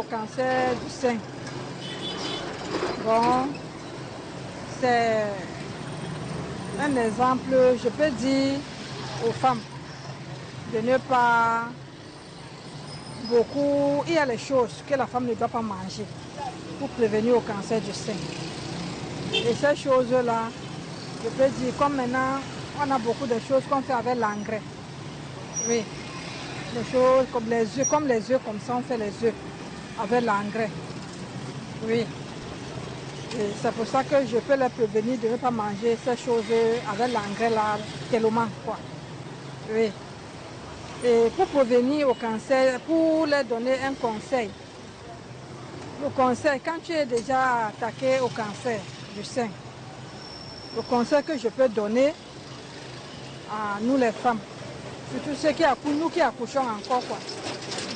cancer du sein. Bon, c'est un exemple, je peux dire aux femmes de ne pas beaucoup. Il y a les choses que la femme ne doit pas manger pour prévenir au cancer du sein. Et ces choses-là, je peux dire, comme maintenant, on a beaucoup de choses qu'on fait avec l'engrais. Oui, des choses comme les œufs, comme ça, on fait les œufs avec l'engrais. Oui. Et c'est pour ça que je peux les prévenir de ne pas manger ces choses avec l'engrais là, tellement, quoi. Oui. Et pour prévenir au cancer, pour leur donner un conseil. Le conseil, quand tu es déjà attaqué au cancer du sein, le conseil que je peux donner à nous les femmes, surtout nous qui accouchons encore, quoi.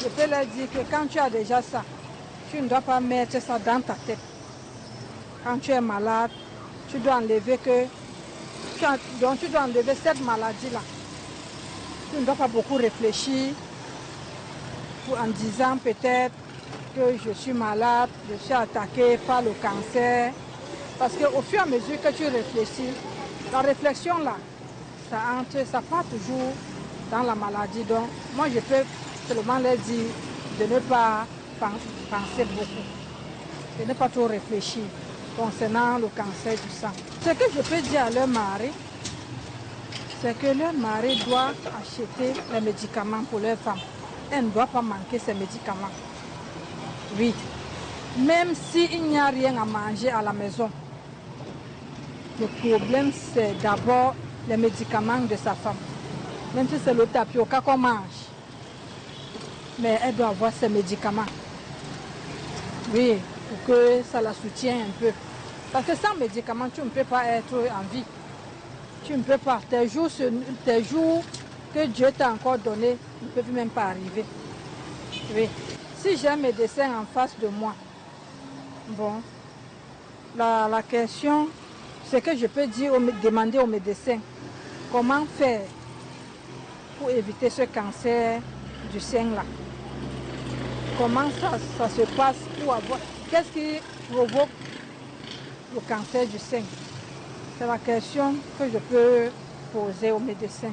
Je peux leur dire que quand tu as déjà ça, tu ne dois pas mettre ça dans ta tête. Quand tu es malade, tu dois enlever cette maladie-là. Tu ne dois pas beaucoup réfléchir en disant peut-être que je suis malade, je suis attaqué par le cancer. Parce qu'au fur et à mesure que tu réfléchis, la réflexion là, ça part toujours dans la maladie. Donc, moi, je peux seulement leur dire de ne pas penser beaucoup, de ne pas trop réfléchir concernant le cancer du sang. Ce que je peux dire à leur mari, c'est que leur mari doit acheter les médicaments pour leur femme. Elle ne doit pas manquer ces médicaments. Oui. Même s'il n'y a rien à manger à la maison, le problème c'est d'abord les médicaments de sa femme. Même si c'est le tapioca qu'on mange, mais elle doit avoir ses médicaments. Oui, pour que ça la soutienne un peu. Parce que sans médicaments, tu ne peux pas être en vie. Tu ne peux pas. Tes jours que Dieu t'a encore donné ne peuvent même pas arriver. Oui. Si j'ai un médecin en face de moi, bon, la question, c'est que je peux demander au médecin comment faire pour éviter ce cancer du sein là. Comment ça se passe pour avoir... Qu'est-ce qui provoque le cancer du sein? C'est la question que je peux poser au médecin.